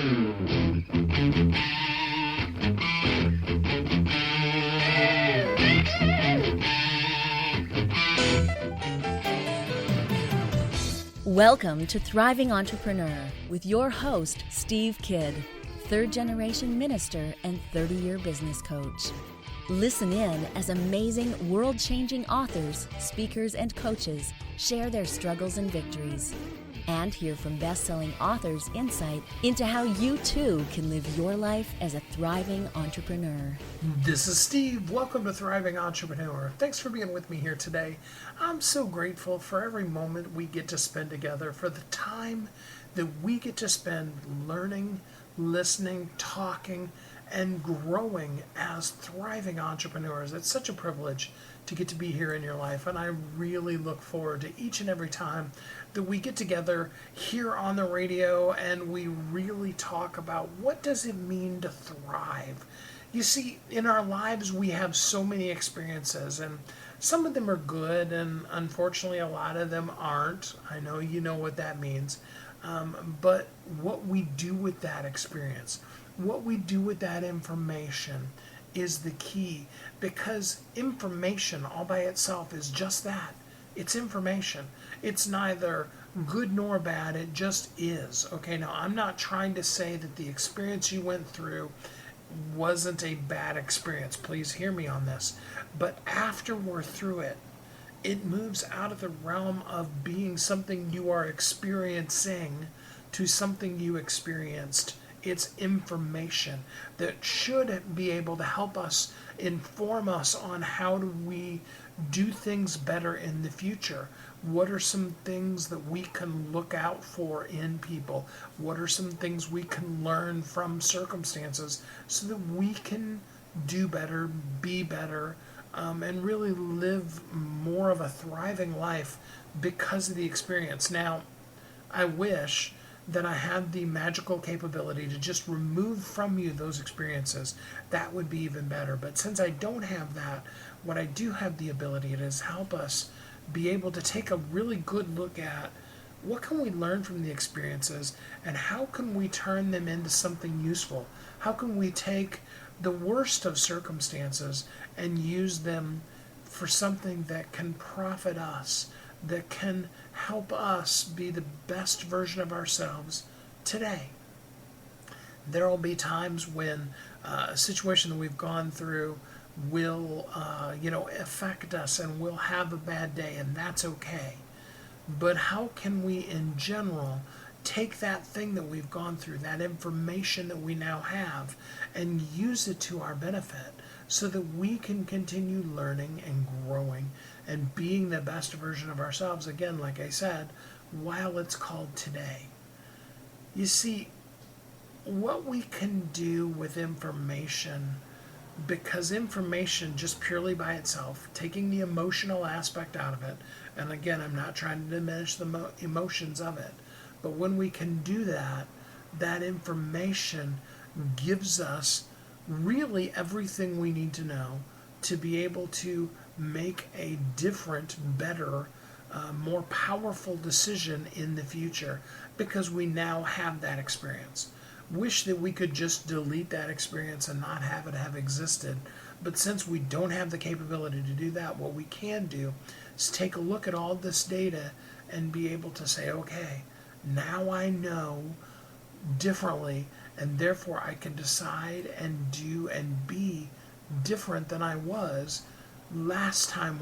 Welcome to Thriving Entrepreneur with your host, Steve Kidd, third-generation minister and 30-year business coach. Listen in as amazing, world-changing authors, speakers, and coaches share their struggles and victories. And hear from best-selling authors' insight into how you too can live your life as a thriving entrepreneur. This is Steve. Welcome to Thriving Entrepreneur. Thanks for being with me here today. I'm so grateful for every moment we get to spend together, for the time that we get to spend learning, listening, talking, and growing as thriving entrepreneurs. It's such a privilege to get to be here in your life, and I really look forward to each and every time that we get together here on the radio and we really talk about what does it mean to thrive. You see, in our lives we have so many experiences, and some of them are good, and unfortunately a lot of them aren't. I know you know what that means. But what we do with that experience, what we do with that information is the key, because information all by itself is just that. It's information. It's neither good nor bad. It just is. Okay, now I'm not trying to say that the experience you went through wasn't a bad experience. Please hear me on this. But after we're through it, it moves out of the realm of being something you are experiencing to something you experienced. It's information that should be able to help us, inform us on how do we do things better in the future. What are some things that we can look out for in people? What are some things we can learn from circumstances so that we can do better, be better, and really live more of a thriving life because of the experience. Now, I wish that I had the magical capability to just remove from you those experiences. That would be even better. But since I don't have that, what I do have the ability to is help us be able to take a really good look at what can we learn from the experiences and how can we turn them into something useful. How can we take the worst of circumstances and use them for something that can profit us, that can help us be the best version of ourselves today. There will be times when a situation that we've gone through will affect us, and we'll have a bad day, and that's okay. But how can we in general take that thing that we've gone through, that information that we now have, and use it to our benefit so that we can continue learning and growing and being the best version of ourselves, again, like I said, while it's called today. You see, what we can do with information, because information just purely by itself, taking the emotional aspect out of it, and again, I'm not trying to diminish the emotions of it, but when we can do that, that information gives us really everything we need to know to be able to make a different, better, more powerful decision in the future, because we now have that experience. Wish that we could just delete that experience and not have it have existed. But since we don't have the capability to do that, what we can do is take a look at all this data and be able to say, okay, now I know differently, and therefore I can decide and do and be different than I was last time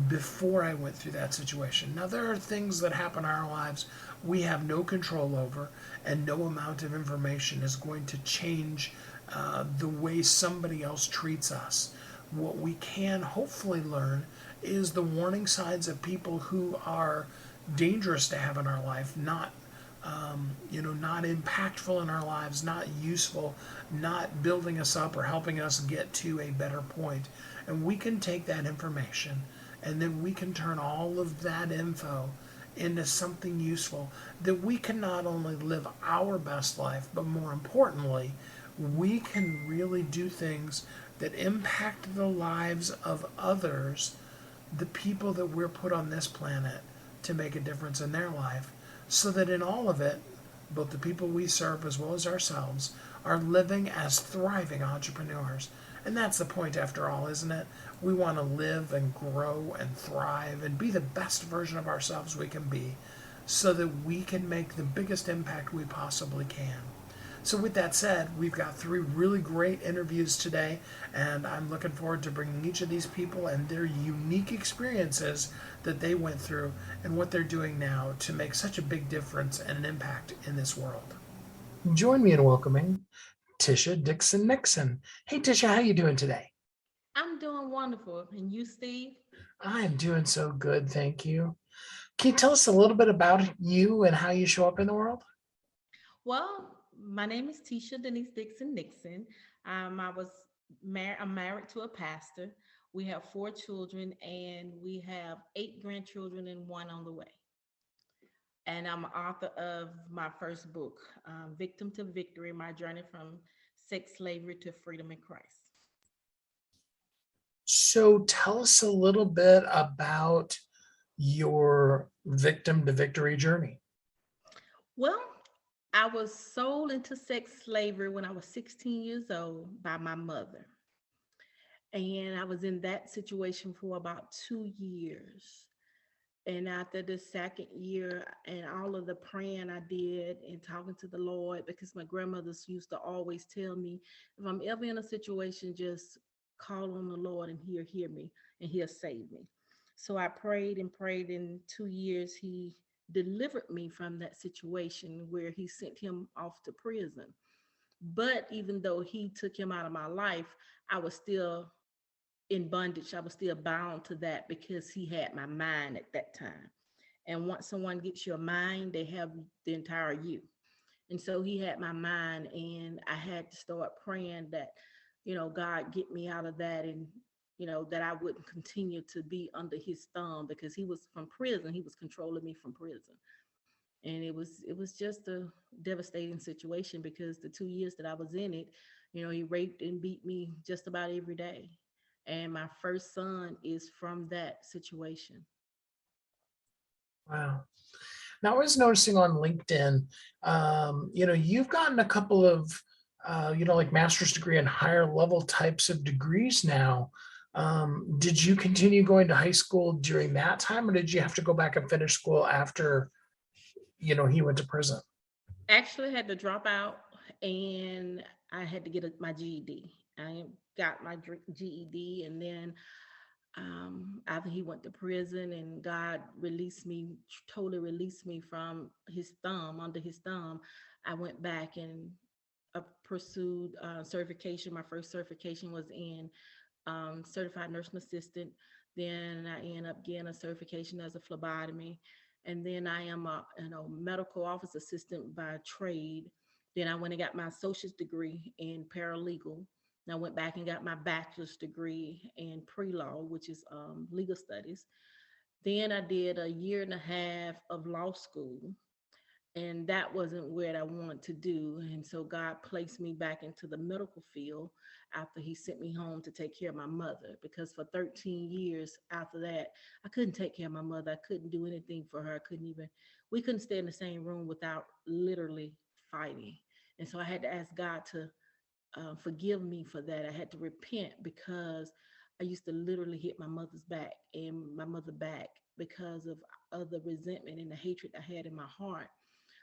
before I went through that situation. Now, there are things that happen in our lives we have no control over, and no amount of information is going to change the way somebody else treats us. What we can hopefully learn is the warning signs of people who are dangerous to have in our life, not impactful in our lives, not useful, not building us up or helping us get to a better point. And we can take that information and then we can turn all of that info into something useful, that we can not only live our best life, but more importantly, we can really do things that impact the lives of others, the people that we're put on this planet to make a difference in their life, so that in all of it, both the people we serve as well as ourselves, are living as thriving entrepreneurs. And that's the point, after all, isn't it? We want to live and grow and thrive and be the best version of ourselves we can be so that we can make the biggest impact we possibly can. So, with that said, we've got three really great interviews today, and I'm looking forward to bringing each of these people and their unique experiences that they went through and what they're doing now to make such a big difference and an impact in this world. Join me in welcoming Tisha Dixon Nixon. Hey, Tisha, how you doing today? I'm doing wonderful. And you, Steve? I am doing so good, thank you. Can you tell us a little bit about you and how you show up in the world? Well, my name is Tisha Denise Dixon Nixon. I'm married to a pastor. We have four children, and we have eight grandchildren and one on the way. And I'm an author of my first book, Victim to Victory: My Journey from Sex Slavery to Freedom in Christ. So tell us a little bit about your victim to victory journey. Well, I was sold into sex slavery when I was 16 years old by my mother. And I was in that situation for about 2 years. And after the second year, and all of the praying I did and talking to the Lord, because my grandmothers used to always tell me, if I'm ever in a situation, just call on the Lord and He'll hear me and He'll save me. So I prayed and prayed. In 2 years, He delivered me from that situation where He sent him off to prison. But even though He took him out of my life, I was still in bondage. I was still bound to that because he had my mind at that time. And once someone gets your mind, they have the entire you. And so he had my mind, and I had to start praying that, God, get me out of that, and that I wouldn't continue to be under his thumb, because he was from prison. He was controlling me from prison. And it was just a devastating situation, because the 2 years that I was in it, he raped and beat me just about every day. And my first son is from that situation. Wow. Now, I was noticing on LinkedIn, you've gotten a couple of, like master's degree and higher level types of degrees now. Did you continue going to high school during that time, or did you have to go back and finish school after, he went to prison? Actually, I had to drop out, and I had to get my GED. I got my GED, and then after he went to prison and God released me, totally released me from his thumb, under his thumb, I went back and pursued certification. My first certification was in certified nursing assistant. Then I ended up getting a certification as a phlebotomy. And then I am a medical office assistant by trade. Then I went and got my associate's degree in paralegal. And I went back and got my bachelor's degree in pre-law, which is legal studies. Then I did a year and a half of law school, and that wasn't what I wanted to do. And so God placed me back into the medical field after He sent me home to take care of my mother. Because for 13 years after that, I couldn't take care of my mother. I couldn't do anything for her. We couldn't stay in the same room without literally fighting. And so I had to ask God to forgive me for that. I had to repent, because I used to literally hit my mother's back and my mother back because of the resentment and the hatred I had in my heart.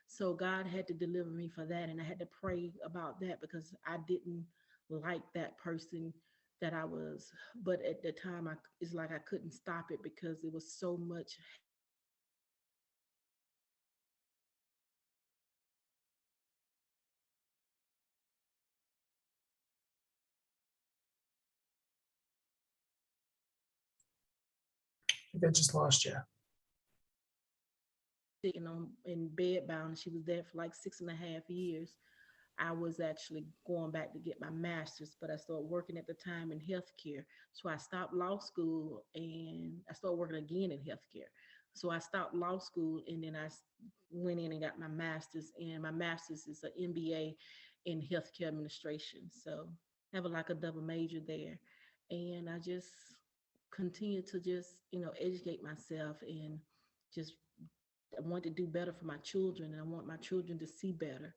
So God had to deliver me for that. And I had to pray about that, because I didn't like that person that I was. But at the time, it's like I couldn't stop it, because it was so much hate and resentment that I had towards her. And so I had to repent and ask God to forgive me for that. I think I just lost you. Sick and in bed bound. She was there for like 6.5 years. I was actually going back to get my master's, but I started working at the time in healthcare. So I stopped law school and I started working again in healthcare. So I stopped law school, and then went in and got my master's. And my master's is an MBA in healthcare administration. So I have like a double major there. And I just continue to just, educate myself and just I want to do better for my children, and I want my children to see better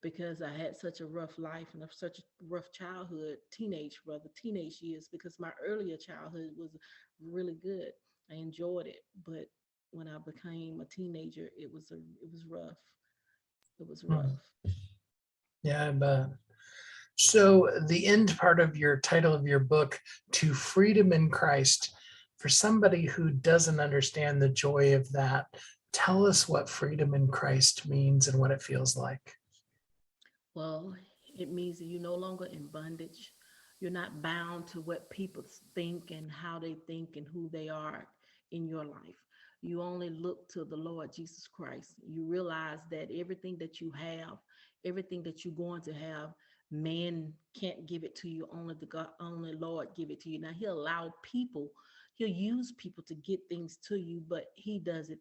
because I had such a rough life and such a rough childhood, teenage years, because my earlier childhood was really good. I enjoyed it, but when I became a teenager, it was rough. It was Hmm. rough. Yeah, but so the end part of your title of your book, To Freedom in Christ, for somebody who doesn't understand the joy of that, tell us what freedom in Christ means and what it feels like. Well, it means that you're no longer in bondage. You're not bound to what people think and how they think and who they are in your life. You only look to the Lord Jesus Christ. You realize that everything that you have, everything that you're going to have, man can't give it to you. Only the God, only Lord give it to you. Now He'll allow people, He'll use people to get things to you, but He does it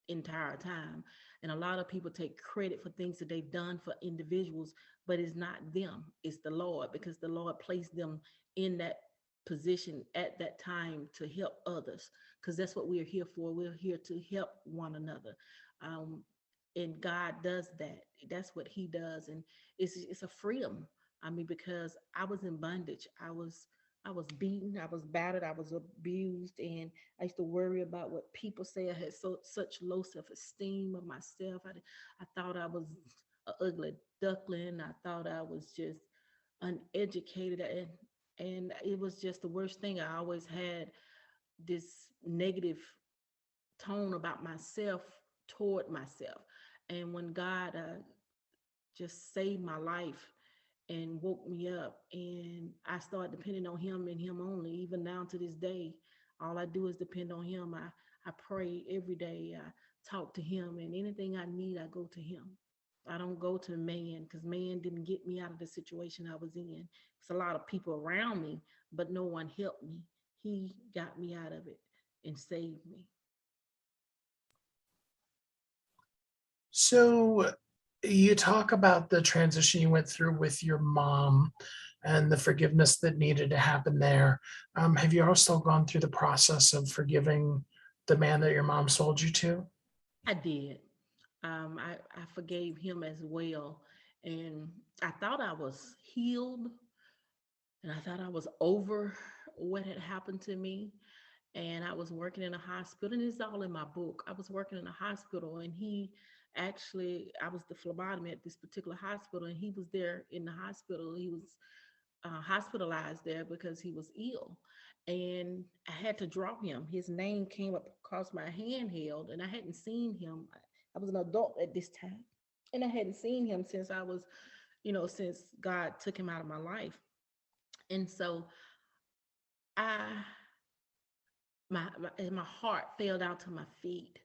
entire time. And a lot of people take credit for things that they've done for individuals, but it's not them, it's the Lord, because the Lord placed them in that position at that time to help others, because that's what we're here for. We're here to help one another. um, and God does that. That's what He does. And it's a freedom. I mean, because I was in bondage. I was beaten, I was battered, I was abused, and I used to worry about what people say. I had such low self-esteem of myself. I thought I was an ugly duckling. I thought I was just uneducated, and it was just the worst thing. I always had this negative tone about myself, toward myself. And when God just saved my life and woke me up, and I started depending on Him and Him only, even down to this day, all I do is depend on Him. I pray every day. I talk to Him, and anything I need, I go to Him. I don't go to man, because man didn't get me out of the situation I was in. It's a lot of people around me, but no one helped me. He got me out of it and saved me. So you talk about the transition you went through with your mom and the forgiveness that needed to happen there. Have you also gone through the process of forgiving the man that your mom sold you to? I did. I forgave him as well. And I thought I was healed, and I thought I was over what had happened to me. And I was working in a hospital, and it's all in my book. I was working in a hospital, and I was the phlebotomy at this particular hospital, and he was there in the hospital. He was hospitalized there because he was ill. And I had to draw him. His name came up across my handheld, and I hadn't seen him. I was an adult at this time, and I hadn't seen him since since God took him out of my life. And so I my heart fell down to my feet.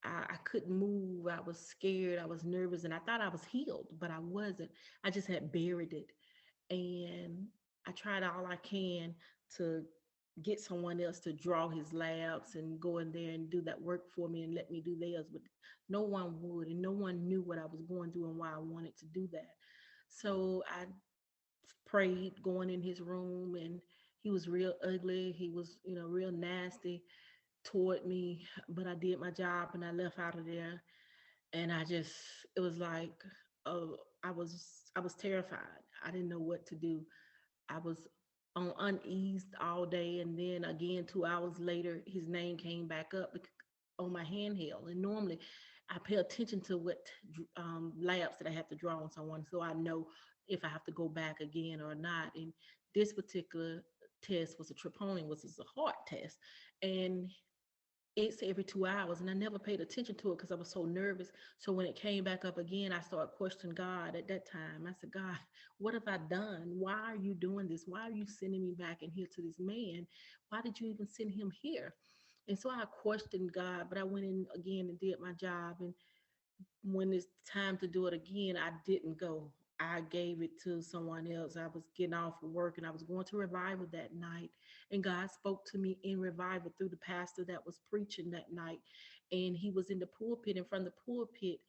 I couldn't move. I was scared. I was nervous, and I thought I was healed, but I wasn't. I just had buried it. And I tried all I can to get someone else to draw his labs and go in there and do that work for me and let me do theirs, but no one would, and no one knew what I was going through and why I wanted to do that. So I prayed going in his room, and he was real ugly. He was, real nasty toward me, but I did my job and I left out of there. And it was like, oh, I was terrified. I didn't know what to do. I was on unease all day, and then again 2 hours later, his name came back up on my handheld. And normally, I pay attention to what labs that I have to draw on someone, so I know if I have to go back again or not. And this particular test was a troponin, was a heart test, and it's every 2 hours, and I never paid attention to it because I was so nervous. So when it came back up again, I started questioning God at that time. I said, God, what have I done? Why are you doing this? Why are you sending me back in here to this man? Why did you even send him here? And so I questioned God, but I went in again and did my job. And when it's time to do it again, I didn't go. I gave it to someone else. I was getting off of work, and I was going to revival that night. And God spoke to me in revival through the pastor that was preaching that night. And he was in the pulpit. And from the pulpit,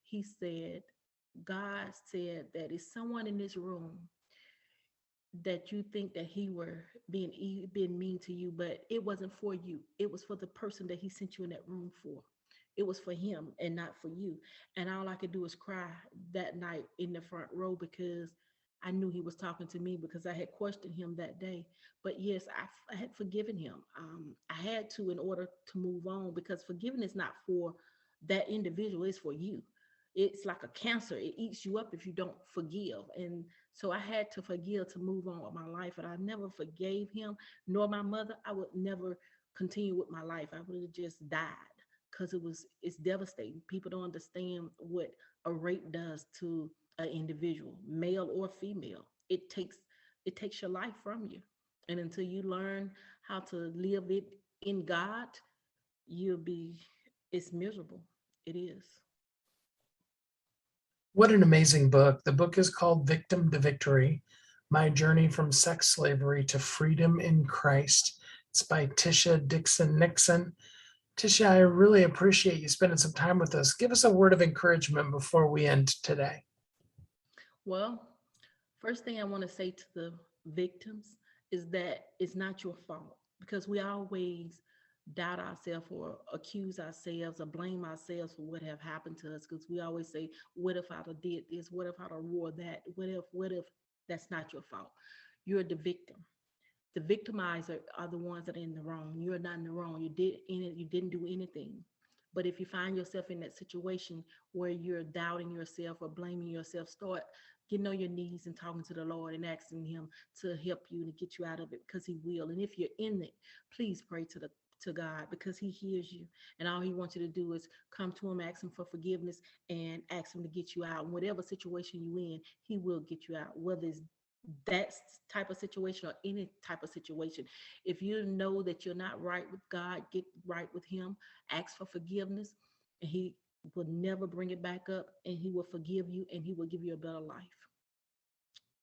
he said, God said that it's someone in this room that you think that he were being mean to you, but it wasn't for you. It was for the person that he sent you in that room for. It was for him and not for you. And all I could do was cry that night in the front row because I knew he was talking to me because I had questioned him that day. But yes, I had forgiven him. I had to in order to move on because forgiveness is not for that individual, it's for you. It's like a cancer, it eats you up if you don't forgive. And so I had to forgive to move on with my life. And I never forgave him nor my mother. I would never continue with my life. I would have just died because it's devastating. People don't understand what a rape does to an individual, male or female. It takes your life from you. And until you learn how to live it in God, you'll be it's miserable. It is. What an amazing book. The book is called Victim to Victory: My Journey from Sex Slavery to Freedom in Christ. It's by Tisha Dixon Nixon. Tisha, I really appreciate you spending some time with us. Give us a word of encouragement before we end today. Well, first thing I want to say to the victims is that it's not your fault because we always doubt ourselves or accuse ourselves or blame ourselves for what have happened to us because we always say, what if I'd have did this? What if I'd have wore that? What if that's not your fault? You're the victim. The victimizer are the ones that are in the wrong. You're not in the wrong. You didn't do anything. But if you find yourself in that situation where you're doubting yourself or blaming yourself, start getting on your knees and talking to the Lord and asking him to help you to get you out of it because he will. And if you're in it, please pray to God because he hears you. And all he wants you to do is come to him, ask him for forgiveness and ask him to get you out. And whatever situation you're in, he will get you out, whether it's that type of situation or any type of situation. If you know that you're not right with God, get right with him, ask for forgiveness, and he will never bring it back up, and he will forgive you and he will give you a better life.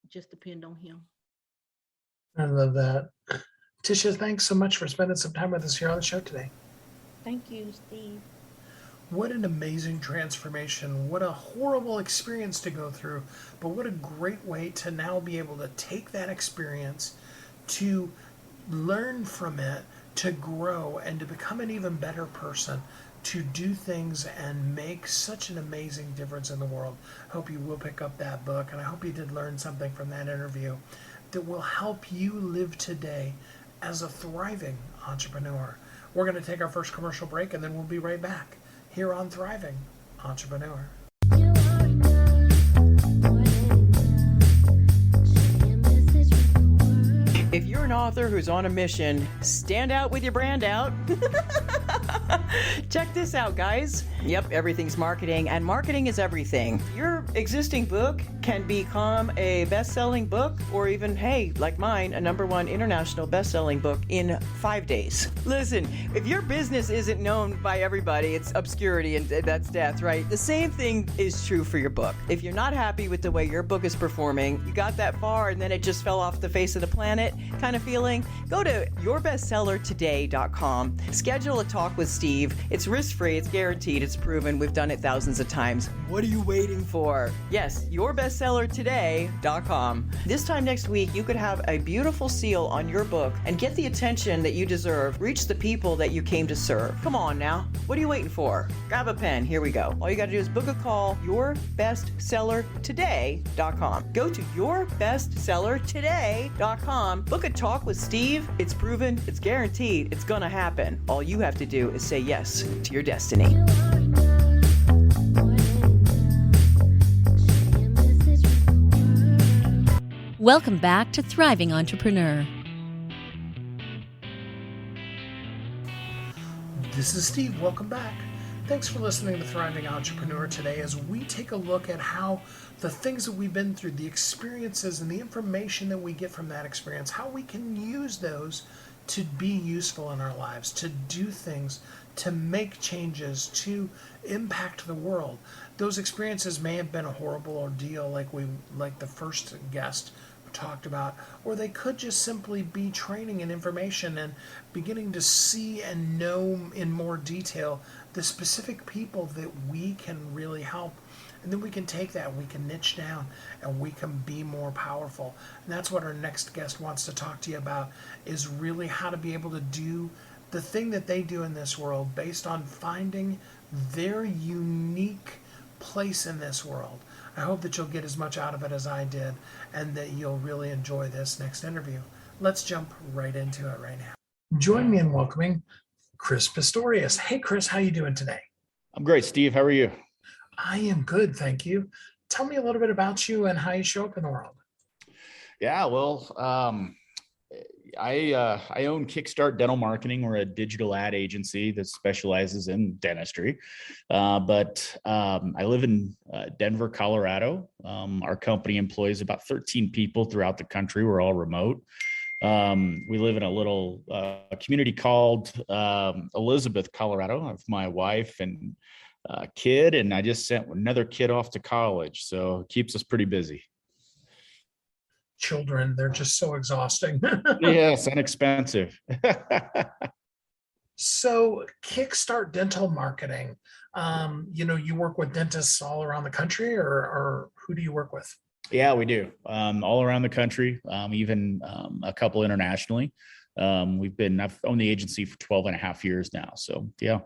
Just depend on him. I love that. Tisha, thanks so much for spending some time with us here on the show today. Thank you, Steve. What an amazing transformation. What a horrible experience to go through, but what a great way to now be able to take that experience, to learn from it, to grow, and to become an even better person, to do things and make such an amazing difference in the world. I hope you will pick up that book, and I hope you did learn something from that interview that will help you live today as a thriving entrepreneur. We're going to take our first commercial break, and then we'll be right back here on Thriving Entrepreneur. If you're an author who's on a mission, stand out with your brand out. Check this out, guys. Yep, everything's marketing, and marketing is everything. Your existing book can become a best-selling book, or even, hey, like mine, a #1 international best-selling book in 5 days. Listen, if your business isn't known by everybody, it's obscurity, and that's death, right? The same thing is true for your book. If you're not happy with the way your book is performing, you got that far and then it just fell off the face of the planet kind of feeling, go to yourbestsellertoday.com. Schedule a talk with Steve. It's risk-free, it's guaranteed, it's proven. We've done it thousands of times. What are you waiting for? Yes, yourbestsellertoday.com. This time next week, you could have a beautiful seal on your book and get the attention that you deserve. Reach the people that you came to serve. Come on now. What are you waiting for? Grab a pen. Here we go. All you got to do is book a call, yourbestsellertoday.com. Go to yourbestsellertoday.com. Book a talk with Steve. It's proven, it's guaranteed, it's gonna happen. All you have to do is say yes to your destiny. Welcome back to Thriving Entrepreneur. This is Steve. Welcome back. Thanks for listening to Thriving Entrepreneur today as we take a look at how the things that we've been through, the experiences and the information that we get from that experience, how we can use those to be useful in our lives, to do things, to make changes, to impact the world. Those experiences may have been a horrible ordeal like the first guest talked about, or they could just simply be training and information and beginning to see and know in more detail the specific people that we can really help. And then we can take that, we can niche down, and we can be more powerful. And that's what our next guest wants to talk to you about, is really how to be able to do the thing that they do in this world based on finding their unique place in this world. I hope that you'll get as much out of it as I did and that you'll really enjoy this next interview. Let's jump right into it right now. Join me in welcoming Chris Pistorius. Hey, Chris, how you doing today? I'm great, Steve. How are you? I am good, thank you. Tell me a little bit about you and how you show up in the world. Yeah, well, I own Kickstart Dental Marketing. We're a digital ad agency that specializes in dentistry. But I live in Denver, Colorado. Our company employs about 13 people throughout the country. We're all remote. We live in a little community called Elizabeth, Colorado. I have my wife and kid, and I just sent another kid off to college. So it keeps us pretty busy. Children, they're just so exhausting. Yes, and expensive. So Kickstart Dental Marketing, you work with dentists all around the country, or who do you work with? Yeah, we do. All around the country, even a couple internationally. I've owned the agency for 12 and a half years now. So yeah.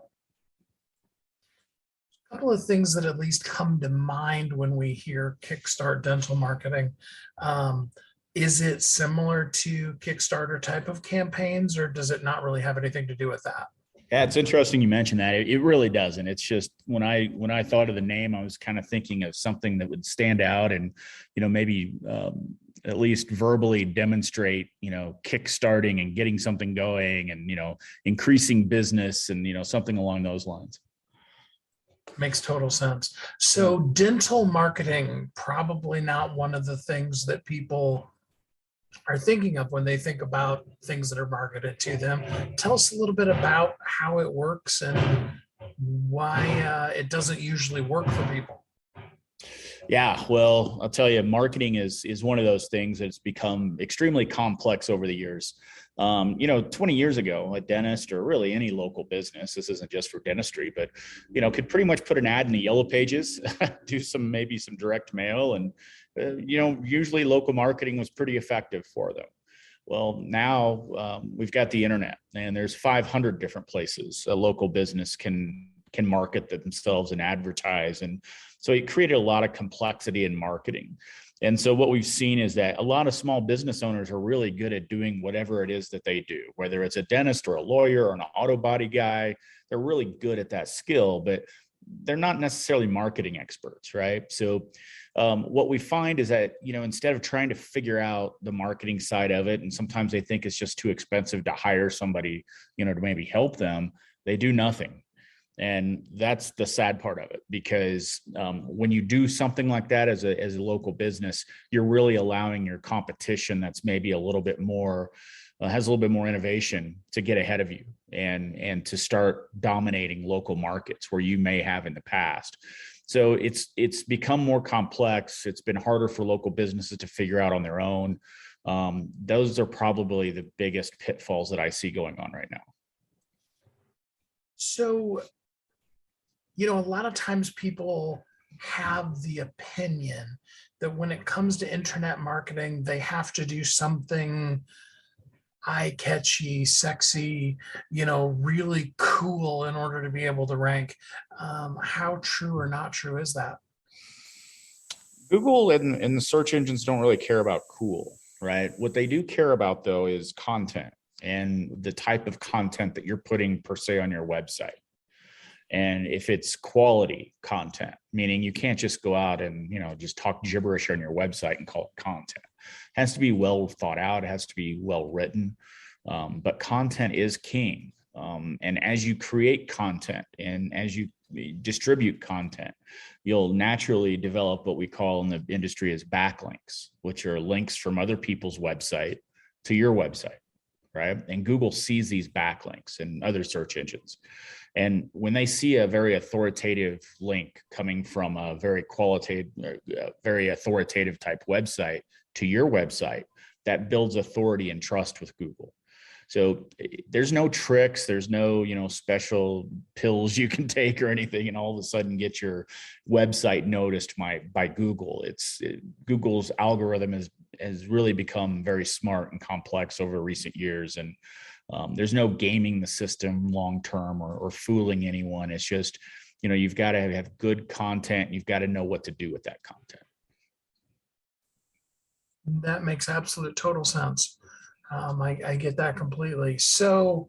A couple of things that at least come to mind when we hear Kickstart Dental Marketing. Is it similar to Kickstarter type of campaigns, or does it not really have anything to do with that? Yeah, it's interesting you mentioned that. It really doesn't. It's just when I thought of the name, I was kind of thinking of something that would stand out and, maybe at least verbally demonstrate, kickstarting and getting something going and, increasing business and, something along those lines. Makes total sense. So dental marketing, probably not one of the things that people are thinking of when they think about things that are marketed to them. Tell us a little bit about how it works and why it doesn't usually work for people. Yeah, well, I'll tell you, marketing is one of those things that's become extremely complex over the years. 20 years ago, a dentist or really any local business, this isn't just for dentistry, but, could pretty much put an ad in the yellow pages, do maybe some direct mail. And, usually local marketing was pretty effective for them. Well, now we've got the internet and there's 500 different places a local business can market themselves and advertise. And so it created a lot of complexity in marketing. And so what we've seen is that a lot of small business owners are really good at doing whatever it is that they do, whether it's a dentist or a lawyer or an auto body guy. They're really good at that skill, but they're not necessarily marketing experts, right? So what we find is that, instead of trying to figure out the marketing side of it, and sometimes they think it's just too expensive to hire somebody, to maybe help them, they do nothing. And that's the sad part of it, because when you do something like that as a local business, you're really allowing your competition that's maybe a little bit more, has a little bit more innovation to get ahead of you and to start dominating local markets where you may have in the past. So it's become more complex. It's been harder for local businesses to figure out on their own. Those are probably the biggest pitfalls that I see going on right now. So, a lot of times people have the opinion that when it comes to internet marketing, they have to do something eye-catchy, sexy, really cool in order to be able to rank. How true or not true is that? Google and the search engines don't really care about cool, right? What they do care about, though, is content and the type of content that you're putting per se on your website. And if it's quality content, meaning you can't just go out and, just talk gibberish on your website and call it content. It has to be well thought out. It has to be well written. But content is king. And as you create content and as you distribute content, you'll naturally develop what we call in the industry as backlinks, which are links from other people's website to your website, right? And Google sees these backlinks and other search engines. And when they see a very authoritative link coming from a very authoritative type website to your website, that builds authority and trust with Google. So there's no tricks, there's no, special pills you can take or anything, and all of a sudden get your website noticed by Google. Google's algorithm has really become very smart and complex over recent years, and there's no gaming the system long term or fooling anyone. It's just you've got to have good content. You've got to know what to do with that content. That makes absolute total sense. I get that completely. So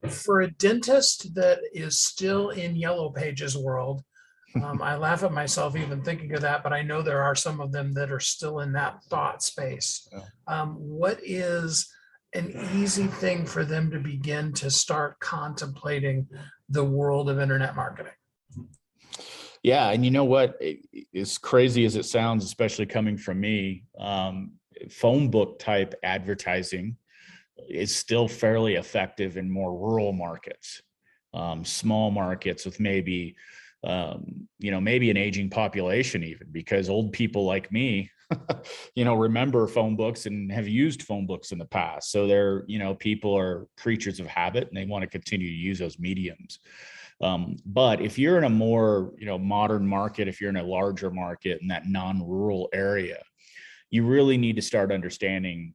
for a dentist that is still in Yellow Pages world, I laugh at myself even thinking of that, but I know there are some of them that are still in that thought space. What is an easy thing for them to begin to start contemplating the world of internet marketing? Yeah. And you know what? As crazy as it sounds, especially coming from me, phone book type advertising is still fairly effective in more rural markets, small markets with maybe an aging population, even because old people like me, remember phone books and have used phone books in the past. So they're, people are creatures of habit and they want to continue to use those mediums. But if you're in a more, modern market, if you're in a larger market in that non-rural area, you really need to start understanding,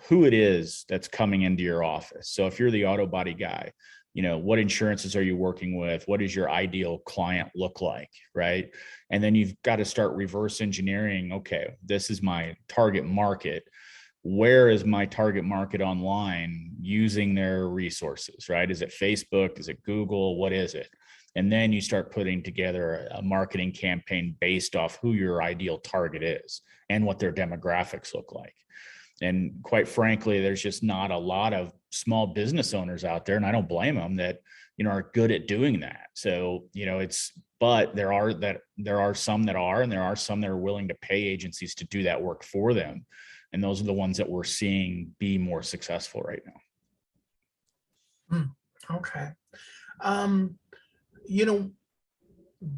who it is that's coming into your office. So if you're the auto body guy, what insurances are you working with? What does your ideal client look like? Right. And then you've got to start reverse engineering. Okay, this is my target market. Where is my target market online using their resources, right? Is it Facebook? Is it Google? What is it? And then you start putting together a marketing campaign based off who your ideal target is and what their demographics look like. And quite frankly, there's just not a lot of small business owners out there, and I don't blame them, that, are good at doing that. So, but there are some that are, and there are some that are willing to pay agencies to do that work for them. And those are the ones that we're seeing be more successful right now. Okay.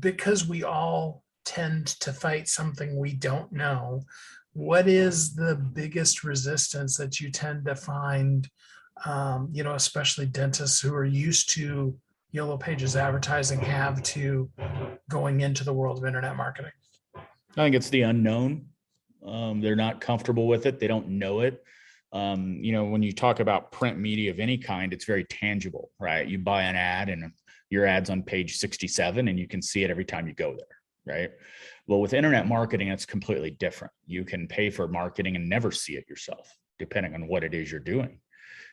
Because we all tend to fight something we don't know, what is the biggest resistance that you tend to find, especially dentists who are used to Yellow Pages advertising have to going into the world of internet marketing? I think it's the unknown. They're not comfortable with it. They don't know it. When you talk about print media of any kind, it's very tangible, right? You buy an ad and your ad's on page 67 and you can see it every time you go there, right? Well, with internet marketing, it's completely different. You can pay for marketing and never see it yourself, depending on what it is you're doing.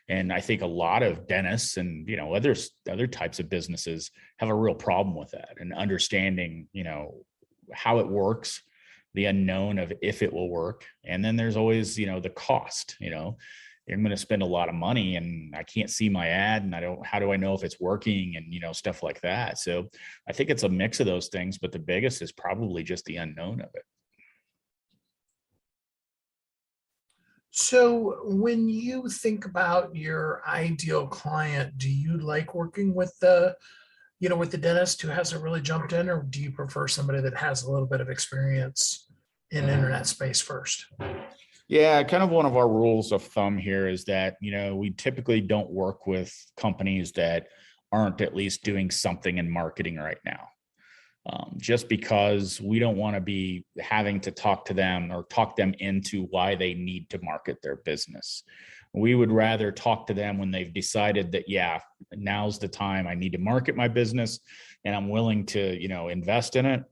And I think a lot of dentists and, other types of businesses have a real problem with that, and understanding, how it works, the unknown of if it will work. And then there's always, the cost, I'm going to spend a lot of money and I can't see my ad, and how do I know if it's working, and, stuff like that. So I think it's a mix of those things, but the biggest is probably just the unknown of it. So when you think about your ideal client, do you like working with the dentist who hasn't really jumped in, or do you prefer somebody that has a little bit of experience in internet space first? Yeah, kind of one of our rules of thumb here is that, we typically don't work with companies that aren't at least doing something in marketing right now. Just because we don't want to be having to talk to them or talk them into why they need to market their business. We would rather talk to them when they've decided that, yeah, now's the time I need to market my business and I'm willing to, invest in it.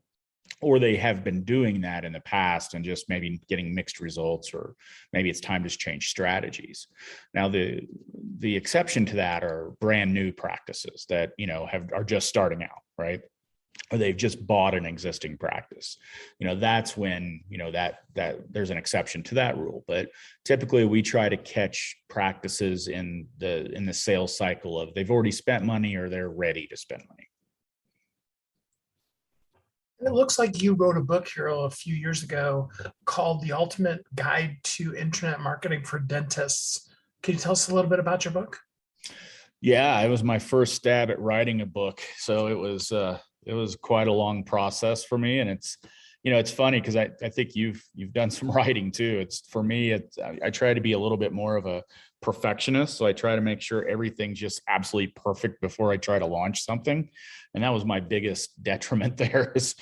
Or they have been doing that in the past and just maybe getting mixed results, or maybe it's time to change strategies. Now, the exception to that are brand new practices that, are just starting out, right? Or they've just bought an existing practice. That's when, that there's an exception to that rule. But typically we try to catch practices in the sales cycle of they've already spent money or they're ready to spend money. It looks like you wrote a book here a few years ago called The Ultimate Guide to Internet Marketing for Dentists. Can you tell us a little bit about your book? Yeah, it was my first stab at writing a book. So it was quite a long process for me. And it's funny because I think you've done some writing too. It's for me, I try to be a little bit more of a perfectionist. So I try to make sure everything's just absolutely perfect before I try to launch something. And that was my biggest detriment there is,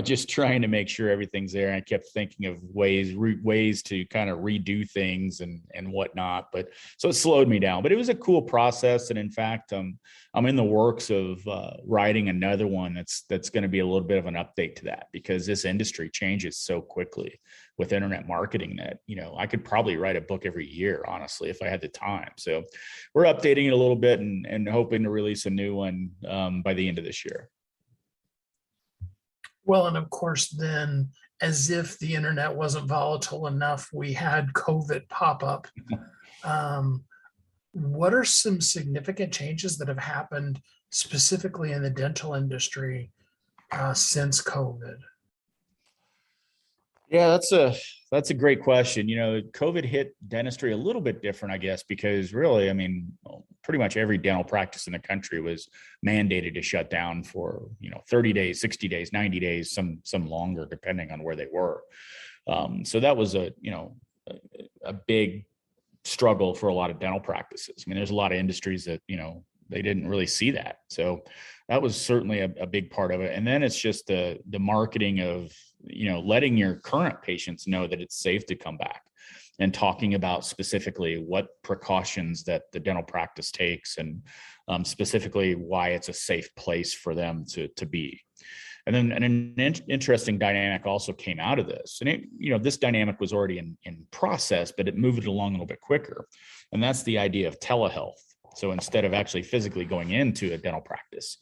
just trying to make sure everything's there. And I kept thinking of ways to kind of redo things and whatnot. But so it slowed me down, but it was a cool process. And in fact, I'm in the works of writing another one that's going to be a little bit of an update to that, because this industry changes so quickly with internet marketing that, I could probably write a book every year, honestly, if I had the time. So we're updating it a little bit and hoping to release a new one by the end of this year. Well, and of course, then, as if the internet wasn't volatile enough, we had COVID pop up. What are some significant changes that have happened specifically in the dental industry since COVID? Yeah, that's a great question. COVID hit dentistry a little bit different, I guess, because really, pretty much every dental practice in the country was mandated to shut down for, 30 days, 60 days, 90 days, some longer, depending on where they were. So that was a big struggle for a lot of dental practices. There's a lot of industries that, they didn't really see that. So that was certainly a big part of it. And then it's just the marketing of, letting your current patients know that it's safe to come back, and talking about specifically what precautions that the dental practice takes, and specifically why it's a safe place for them to be. And then an interesting dynamic also came out of this. And this dynamic was already in process, but it moved it along a little bit quicker. And that's the idea of telehealth. So instead of actually physically going into a dental practice,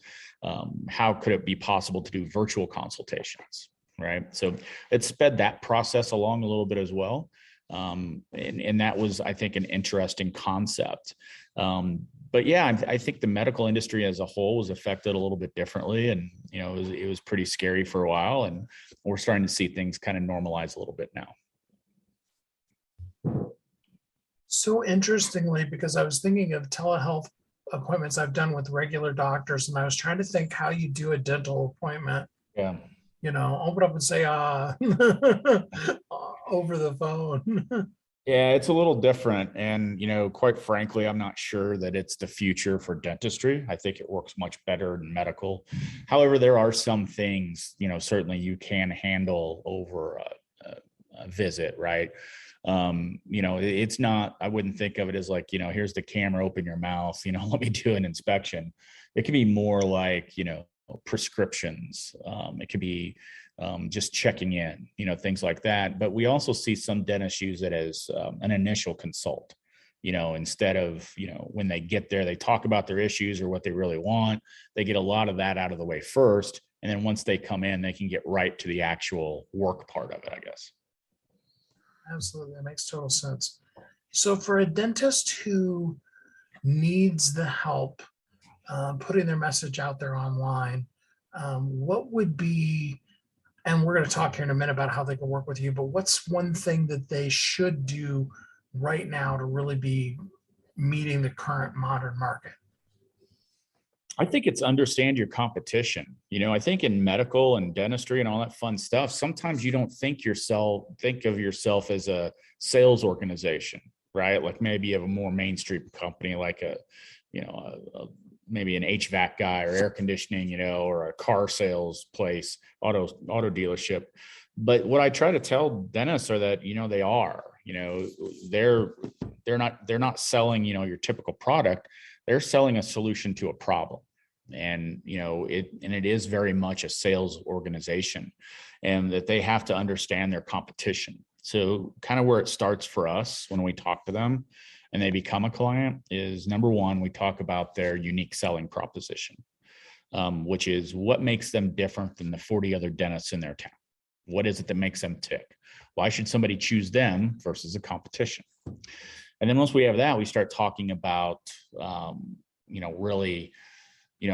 how could it be possible to do virtual consultations, right? So it sped that process along a little bit as well. And that was, I think, an interesting concept. But yeah, I think the medical industry as a whole was affected a little bit differently. And, it was pretty scary for a while. And we're starting to see things kind of normalize a little bit now. So interestingly, because I was thinking of telehealth appointments I've done with regular doctors, and I was trying to think how you do a dental appointment. Yeah. Open up and say, over the phone. Yeah, it's a little different. And, quite frankly, I'm not sure that it's the future for dentistry. I think it works much better in medical. However, there are some things, certainly you can handle over a visit, right? It's not, I wouldn't think of it as like, here's the camera, open your mouth, let me do an inspection. It could be more like, prescriptions. It could be just checking in, things like that. But we also see some dentists use it as an initial consult, instead of, when they get there, they talk about their issues or what they really want. They get a lot of that out of the way first. And then once they come in, they can get right to the actual work part of it, I guess. Absolutely. That makes total sense. So for a dentist who needs the help putting their message out there online, what would be, and we're going to talk here in a minute about how they can work with you, but what's one thing that they should do right now to really be meeting the current modern market? I think it's understand your competition. I think in medical and dentistry and all that fun stuff, sometimes you don't think of yourself as a sales organization, right? Like maybe you have a more mainstream company, like maybe an HVAC guy or air conditioning, or a car sales place, auto dealership. But what I try to tell dentists are that, they are, they're not selling, your typical product. They're selling a solution to a problem. And, it is very much a sales organization, and that they have to understand their competition. So kind of where it starts for us when we talk to them and they become a client is, number one, we talk about their unique selling proposition, which is what makes them different than the 40 other dentists in their town. What is it that makes them tick? Why should somebody choose them versus a competition? And then once we have that, we start talking about, really,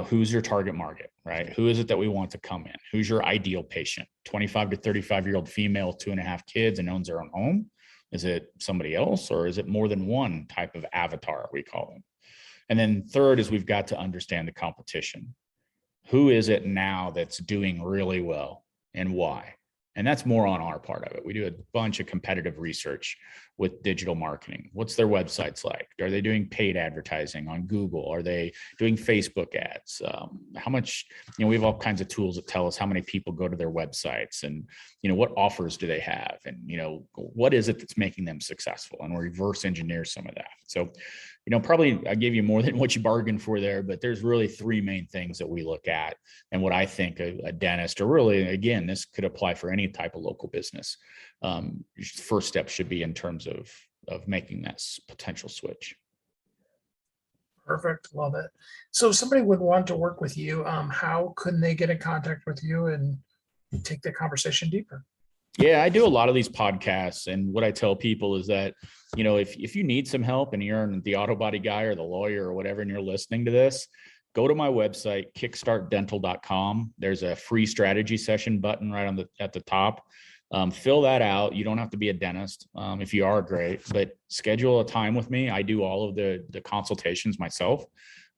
who's your target market, right? Who is it that we want to come in? Who's your ideal patient? 25 to 35-year-old female, 2.5 kids, and owns their own home? Is it somebody else, or is it more than one type of avatar, we call them? And then third is we've got to understand the competition. Who is it now that's doing really well, and why? And that's more on our part of it. We do a bunch of competitive research with digital marketing. What's their websites like? Are they doing paid advertising on Google? Are they doing Facebook ads? How much, we have all kinds of tools that tell us how many people go to their websites, and, what offers do they have? And, what is it that's making them successful? And we reverse engineer some of that. So, probably I gave you more than what you bargained for there, but there's really three main things that we look at. And what I think a dentist, or really, again, this could apply for any type of local business. First step should be in terms of making that potential switch. Perfect. Love it. So if somebody would want to work with you, how can they get in contact with you and take the conversation deeper? Yeah, I do a lot of these podcasts, and what I tell people is that, if you need some help and you're the auto body guy or the lawyer or whatever, and you're listening to this, go to my website, kickstartdental.com. There's a free strategy session button right at the top. Fill that out. You don't have to be a dentist. If you are, great, but schedule a time with me. I do all of the consultations myself.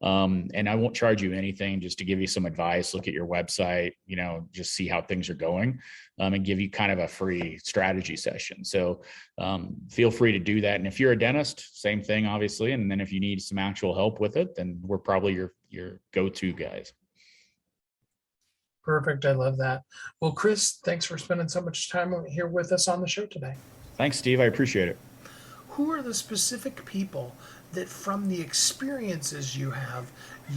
And I won't charge you anything, just to give you some advice, look at your website, just see how things are going, and give you kind of a free strategy session. So feel free to do that. And if you're a dentist, same thing, obviously. And then if you need some actual help with it, then we're probably your go-to guys. Perfect. I love that. Well, Chris, thanks for spending so much time here with us on the show today. Thanks, Steve. I appreciate it. Who are the specific people that, from the experiences you have,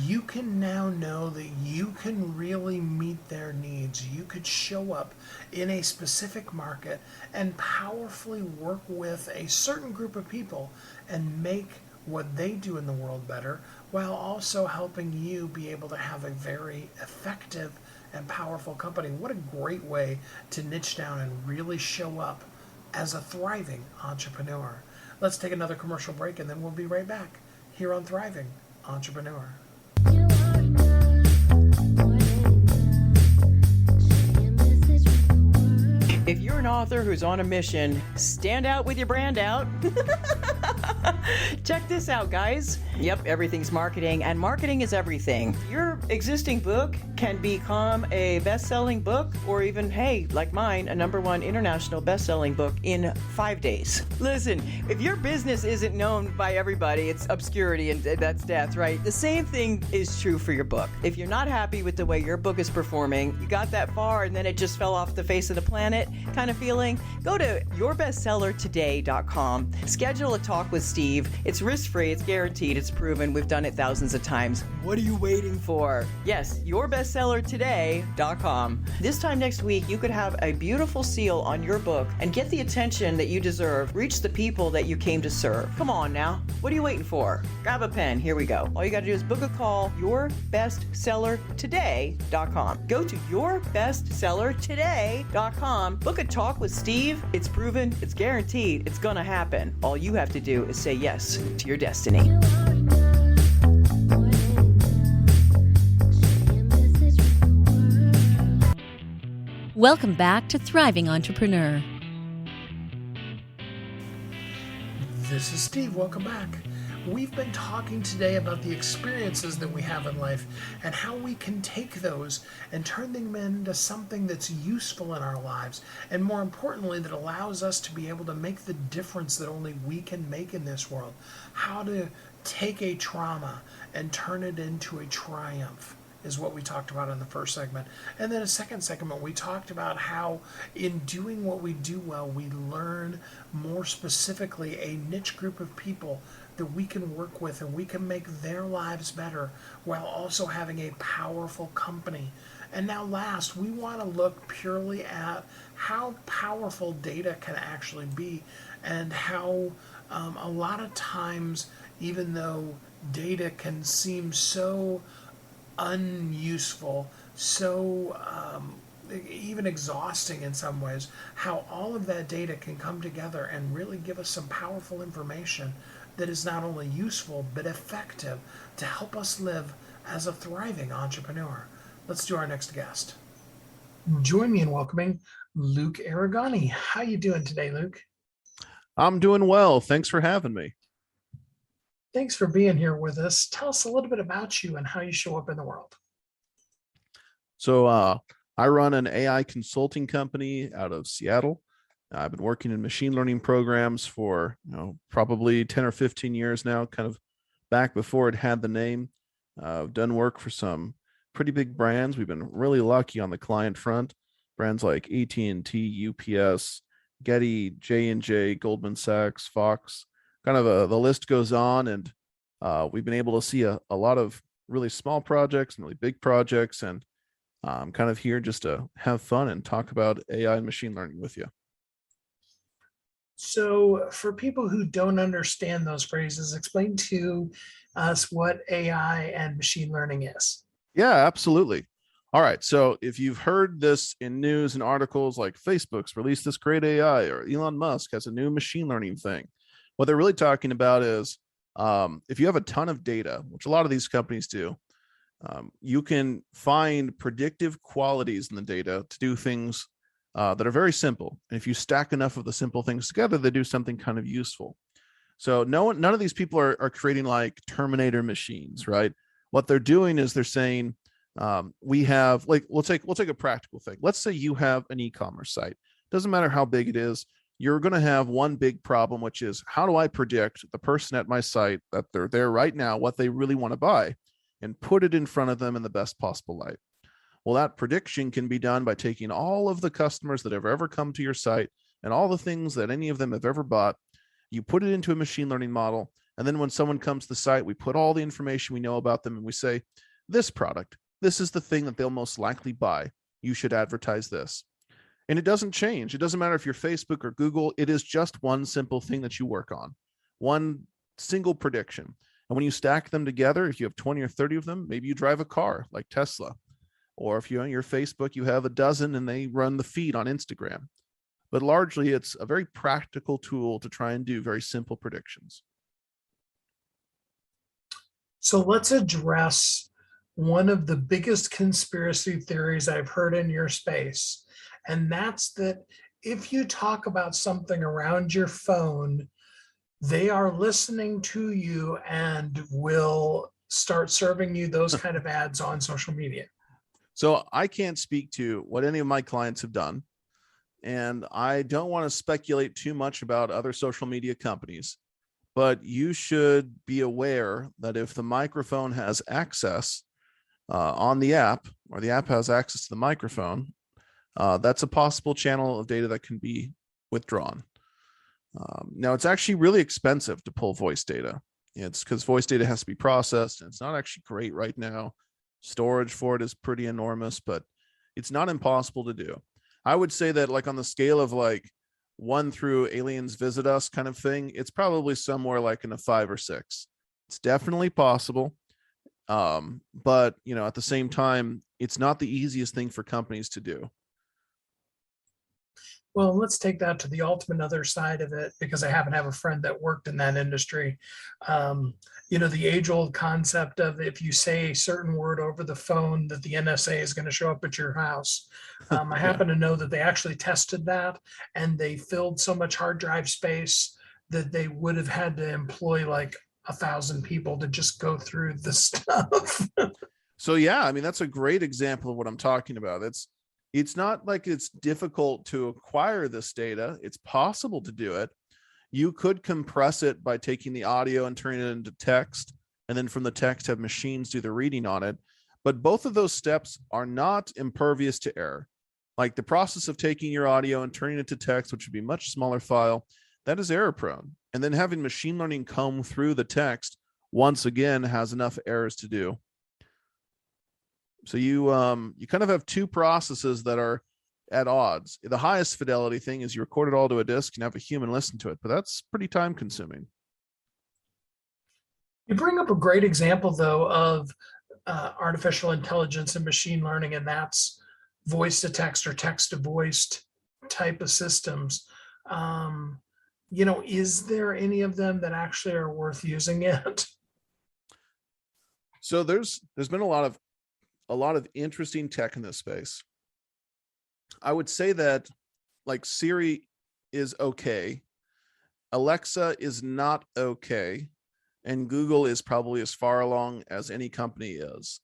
you can now know that you can really meet their needs? You could show up in a specific market and powerfully work with a certain group of people and make what they do in the world better, while also helping you be able to have a very effective and powerful company. What a great way to niche down and really show up as a thriving entrepreneur. Let's take another commercial break, and then we'll be right back here on Thriving Entrepreneur. If you're an author who's on a mission, stand out with your brand out. Check this out, guys. Yep, everything's marketing, and marketing is everything. Your existing book can become a best-selling book, or even, hey, like mine, a #1 international best-selling book in 5 days. Listen, if your business isn't known by everybody, it's obscurity, and that's death, right? The same thing is true for your book. If you're not happy with the way your book is performing, you got that far and then it just fell off the face of the planet kind of feeling, go to yourbestsellertoday.com. Schedule a talk with Steve. It's risk-free, it's guaranteed, it's proven. We've done it thousands of times. What are you waiting for? Yes, yourbestsellertoday.com. This time next week, you could have a beautiful seal on your book and get the attention that you deserve. Reach the people that you came to serve. Come on now. What are you waiting for? Grab a pen. Here we go. All you got to do is book a call, yourbestsellertoday.com. Go to yourbestsellertoday.com. Book a talk with Steve. It's proven, it's guaranteed, it's going to happen. All you have to do is say yes to your destiny. Welcome back to Thriving Entrepreneur. This is Steve. Welcome back. We've been talking today about the experiences that we have in life and how we can take those and turn them into something that's useful in our lives, and more importantly, that allows us to be able to make the difference that only we can make in this world. How to take a trauma and turn it into a triumph is what we talked about in the first segment. And then a second segment, we talked about how in doing what we do well, we learn more specifically a niche group of people that we can work with, and we can make their lives better while also having a powerful company. And now last, we want to look purely at how powerful data can actually be, and how a lot of times, even though data can seem so unuseful, so even exhausting in some ways, how all of that data can come together and really give us some powerful information that is not only useful but effective to help us live as a thriving entrepreneur. Let's do our next guest. Join me in welcoming Luke Aragani. How you doing today, Luke? I'm doing well. Thanks for having me. Thanks for being here with us. Tell us a little bit about you and how you show up in the world. So I run an AI consulting company out of Seattle. I've been working in machine learning programs for probably 10 or 15 years now, kind of back before it had the name. I've done work for some pretty big brands. We've been really lucky on the client front. Brands like AT&T, UPS, Getty, J&J, Goldman Sachs, Fox, the list goes on. And we've been able to see a lot of really small projects and really big projects. And I'm kind of here just to have fun and talk about AI and machine learning with you. So, for people who don't understand those phrases, explain to us what AI and machine learning is. Yeah, absolutely. All right. So if you've heard this in news and articles like Facebook's released this great AI or Elon Musk has a new machine learning thing, what they're really talking about is if you have a ton of data, which a lot of these companies do, you can find predictive qualities in the data to do things that are very simple. And if you stack enough of the simple things together, they do something kind of useful. So none of these people are creating like Terminator machines, right? What they're doing is they're saying, we have like, we'll take a practical thing. Let's say you have an e-commerce site. Doesn't matter how big it is. You're going to have one big problem, which is how do I predict the person at my site that they're there right now, what they really want to buy, and put it in front of them in the best possible light. Well, that prediction can be done by taking all of the customers that have ever come to your site and all the things that any of them have ever bought. You put it into a machine learning model. And then when someone comes to the site, we put all the information we know about them and we say, this product, this is the thing that they'll most likely buy. You should advertise this. And it doesn't change. It doesn't matter if you're Facebook or Google. It is just one simple thing that you work on, one single prediction. And when you stack them together, if you have 20 or 30 of them, maybe you drive a car like Tesla. Or if you're on your Facebook, you have a dozen and they run the feed on Instagram. But largely, it's a very practical tool to try and do very simple predictions. So let's address one of the biggest conspiracy theories I've heard in your space. And that's that if you talk about something around your phone, they are listening to you and will start serving you those kind of ads on social media. So I can't speak to what any of my clients have done. And I don't want to speculate too much about other social media companies, but you should be aware that if the microphone has access on the app, or the app has access to the microphone, that's a possible channel of data that can be withdrawn. Now, it's actually really expensive to pull voice data. It's because voice data has to be processed, and it's not actually great right now. Storage for it is pretty enormous, but it's not impossible to do. I would say that like on the scale of like 1 through aliens visit us kind of thing, it's probably somewhere like in a 5 or 6. It's definitely possible. But at the same time, it's not the easiest thing for companies to do. Well, let's take that to the ultimate other side of it, because I happen to have a friend that worked in that industry. The age-old concept of if you say a certain word over the phone, that the NSA is going to show up at your house. I happen to know that they actually tested that, and they filled so much hard drive space that they would have had to employ like 1,000 people to just go through the stuff. So yeah, I mean, that's a great example of what I'm talking about. It's not like it's difficult to acquire this data. It's possible to do it. You could compress it by taking the audio and turning it into text, and then from the text have machines do the reading on it. But both of those steps are not impervious to error. Like the process of taking your audio and turning it to text, which would be a much smaller file, that is error prone. And then having machine learning comb through the text, once again, has enough errors to do. So you kind of have two processes that are at odds. The highest fidelity thing is you record it all to a disk and have a human listen to it, but that's pretty time consuming. You bring up a great example, though, of artificial intelligence and machine learning, and that's voice to text or text to voice type of systems. Is there any of them that actually are worth using yet? So there's been a lot of interesting tech in this space. I would say that like Siri is okay, Alexa is not okay, and Google is probably as far along as any company is.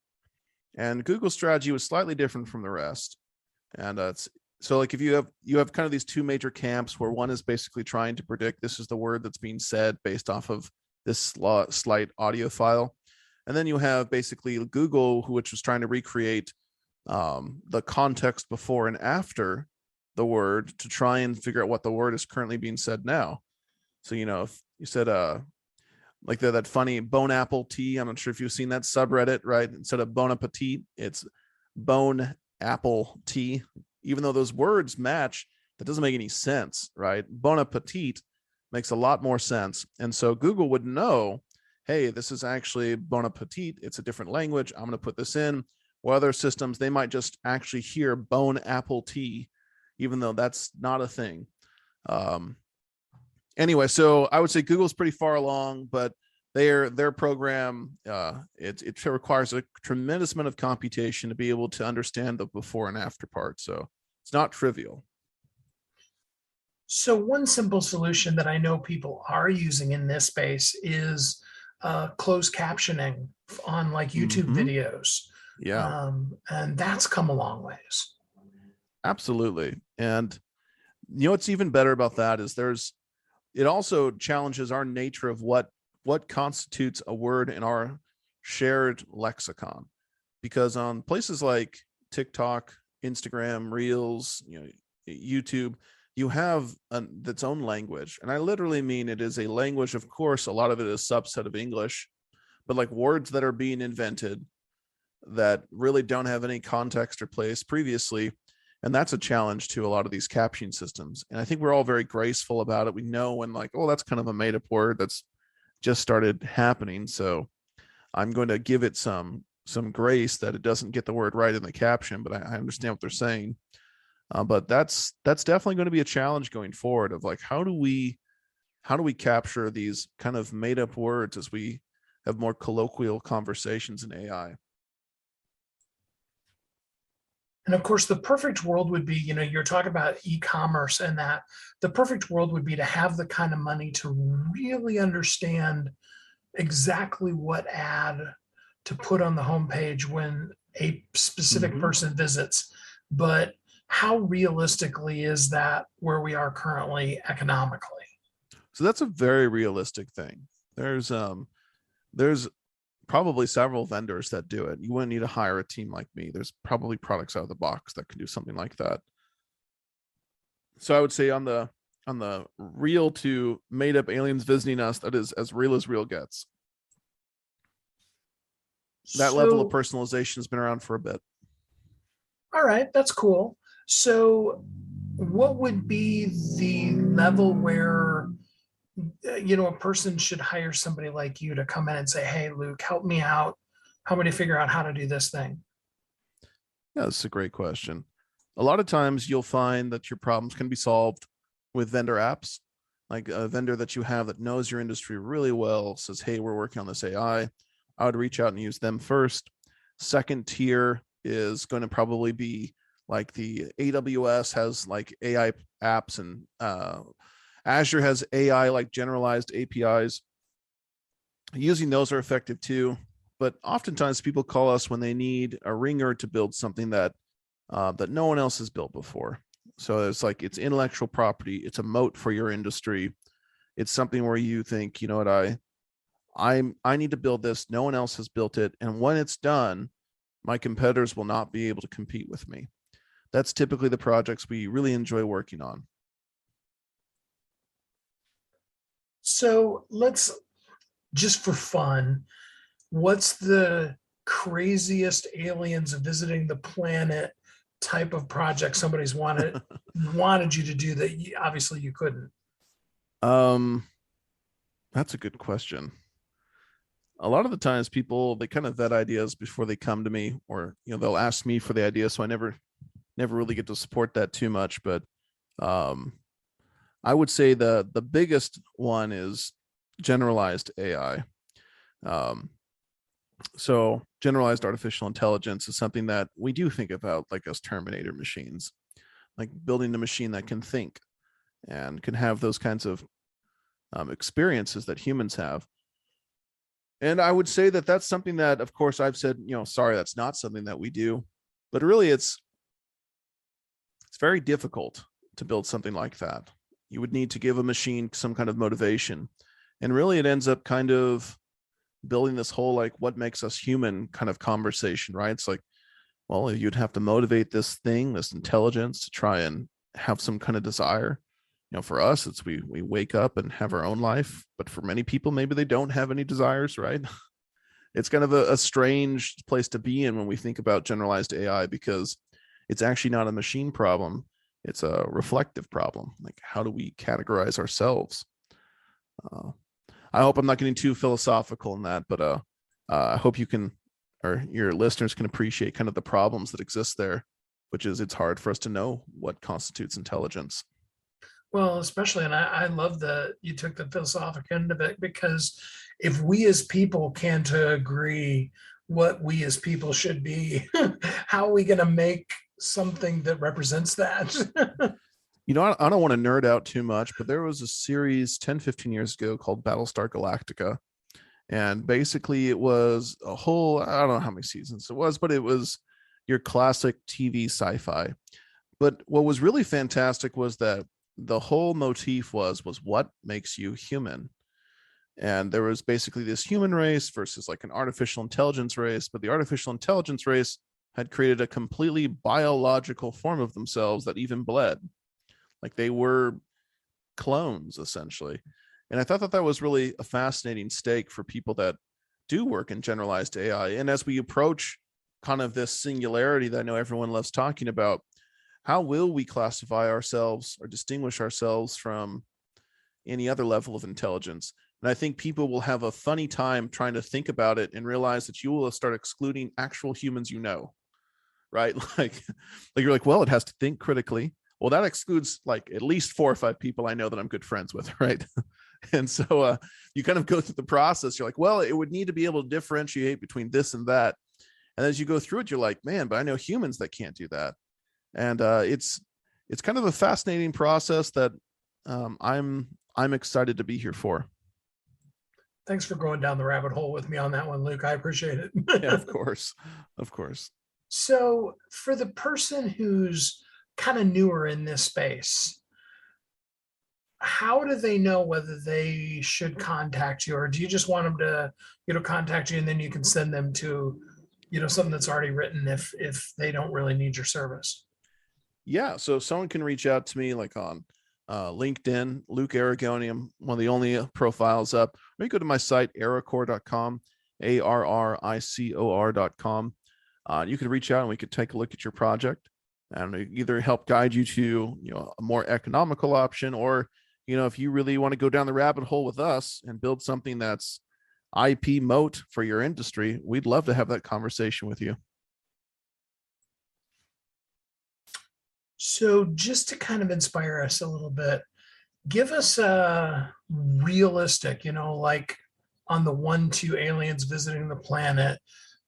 And Google's strategy was slightly different from the rest. And it's so like if you have kind of these two major camps where one is basically trying to predict this is the word that's being said based off of this slight audio file, and then you have basically Google, which was trying to recreate the context before and after the word to try and figure out what the word is currently being said now. So if you said like that funny bone apple tea, I'm not sure if you've seen that subreddit, right? Instead of bon appetit, it's bone apple tea. Even though those words match, that doesn't make any sense, right? Bon appetit makes a lot more sense. And so Google would know, hey, this is actually bon appetit. It's a different language. I'm going to put this in. Or other systems, they might just actually hear bone apple tea, even though that's not a thing. Anyway, so I would say Google's pretty far along, but their program, it requires a tremendous amount of computation to be able to understand the before and after part. So it's not trivial. So one simple solution that I know people are using in this space is closed captioning on like YouTube videos. Yeah. And that's come a long ways. Absolutely. And what's even better about that is it also challenges our nature of what constitutes a word in our shared lexicon, because on places like TikTok, Instagram, Reels, YouTube, you have its own language. And I literally mean it is a language. Of course, a lot of it is a subset of English, but like words that are being invented that really don't have any context or place previously. And that's a challenge to a lot of these captioning systems. And I think we're all very graceful about it. We know when like, oh, that's kind of a made up word that's just started happening. So I'm going to give it some grace that it doesn't get the word right in the caption, but I understand what they're saying. But that's definitely going to be a challenge going forward of like, how do we capture these kind of made up words as we have more colloquial conversations in AI? And of course, the perfect world would be, you're talking about e-commerce, and that the perfect world would be to have the kind of money to really understand exactly what ad to put on the homepage when a specific person visits. But how realistically is that where we are currently economically? So that's a very realistic thing. There's probably several vendors that do it. You wouldn't need to hire a team like me. There's probably products out of the box that can do something like that. So I would say on the real to made up aliens visiting us, that is as real gets. That level of personalization has been around for a bit. All right, that's cool. So what would be the level where a person should hire somebody like you to come in and say, hey, Luke, help me out. Help me to figure out how to do this thing? Yeah, that's a great question. A lot of times you'll find that your problems can be solved with vendor apps, like a vendor that you have that knows your industry really well says, hey, we're working on this AI. I would reach out and use them first. Second tier is going to probably be like the AWS has like AI apps, and Azure has AI like generalized APIs. Using those are effective too, but oftentimes people call us when they need a ringer to build something that no one else has built before. So it's like it's intellectual property. It's a moat for your industry. It's something where you think, you know what, I need to build this. No one else has built it, and when it's done, my competitors will not be able to compete with me. That's typically the projects we really enjoy working on. So let's, just for fun, what's the craziest aliens visiting the planet type of project somebody's wanted you to do that obviously you couldn't? That's a good question. A lot of the times people, they kind of vet ideas before they come to me, or they'll ask me for the idea, so I never really get to support that too much. But I would say the biggest one is generalized AI. So generalized artificial intelligence is something that we do think about like as Terminator machines, like building a machine that can think and can have those kinds of experiences that humans have. And I would say that that's something that, of course, I've said, sorry, that's not something that we do. But really, it's it's very difficult to build something like that. You would need to give a machine some kind of motivation. And really it ends up kind of building this whole like what makes us human kind of conversation, right? It's like, well, you'd have to motivate this thing, this intelligence, to try and have some kind of desire. For us, it's we wake up and have our own life, but for many people, maybe they don't have any desires, right? It's kind of a strange place to be in when we think about generalized AI, because it's actually not a machine problem. It's a reflective problem. Like, how do we categorize ourselves? I hope I'm not getting too philosophical in that, but I hope you can, or your listeners can appreciate kind of the problems that exist there, which is it's hard for us to know what constitutes intelligence. Well, especially, and I love that you took the philosophic end of it, because if we as people can't agree what we as people should be, how are we going to make something that represents that? I don't want to nerd out too much, but there was a series 10, 15 years ago called Battlestar Galactica. And basically it was a whole, I don't know how many seasons it was, but it was your classic TV sci-fi. But what was really fantastic was that the whole motif was what makes you human. And there was basically this human race versus like an artificial intelligence race, but the artificial intelligence race had created a completely biological form of themselves that even bled. Like they were clones, essentially. And I thought that was really a fascinating stake for people that do work in generalized AI. And as we approach kind of this singularity that I know everyone loves talking about, how will we classify ourselves or distinguish ourselves from any other level of intelligence? And I think people will have a funny time trying to think about it and realize that you will start excluding actual humans, right? Like you're like, well, it has to think critically. Well, that excludes like at least 4 or 5 people I know that I'm good friends with, right? And so you kind of go through the process. You're like, well, it would need to be able to differentiate between this and that. And as you go through it, you're like, man, but I know humans that can't do that. And it's kind of a fascinating process that I'm excited to be here for. Thanks for going down the rabbit hole with me on that one, Luke. I appreciate it. Yeah, of course. So for the person who's kind of newer in this space, how do they know whether they should contact you, or do you just want them to, contact you and then you can send them to, something that's already written if they don't really need your service? Yeah. So someone can reach out to me like on LinkedIn, Luke Aragoni. I'm one of the only profiles up. Or you go to my site, aricor.com, ARRICOR.com. You could reach out and we could take a look at your project and either help guide you to, a more economical option, or, if you really want to go down the rabbit hole with us and build something that's IP moat for your industry, we'd love to have that conversation with you. So just to kind of inspire us a little bit, give us a realistic, like on the 1-2 aliens visiting the planet,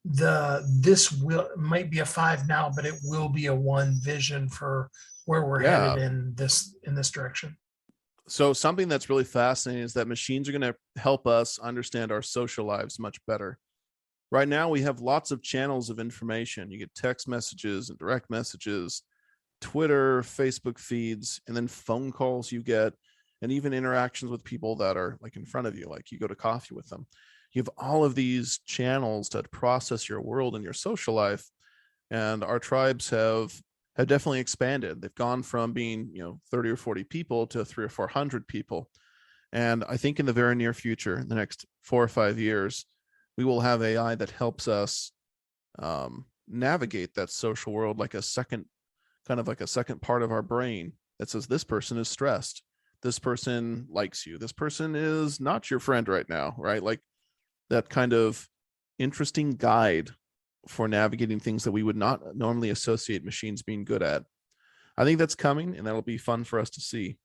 this might be a 5 now, but it will be a 1 vision for where we're headed in this direction. So something that's really fascinating is that machines are going to help us understand our social lives much better. Right now, we have lots of channels of information. You get text messages and direct messages, Twitter, Facebook feeds, and then phone calls you get, and even interactions with people that are like in front of you, like you go to coffee with them. You have all of these channels to process your world and your social life. And our tribes have definitely expanded. They've gone from being, 30 or 40 people to 300 or 400 people. And I think in the very near future, in the next 4 or 5 years, we will have AI that helps us navigate that social world like a second part of our brain that says, this person is stressed. This person likes you. This person is not your friend right now, right? Like that kind of interesting guide for navigating things that we would not normally associate machines being good at. I think that's coming, and that'll be fun for us to see.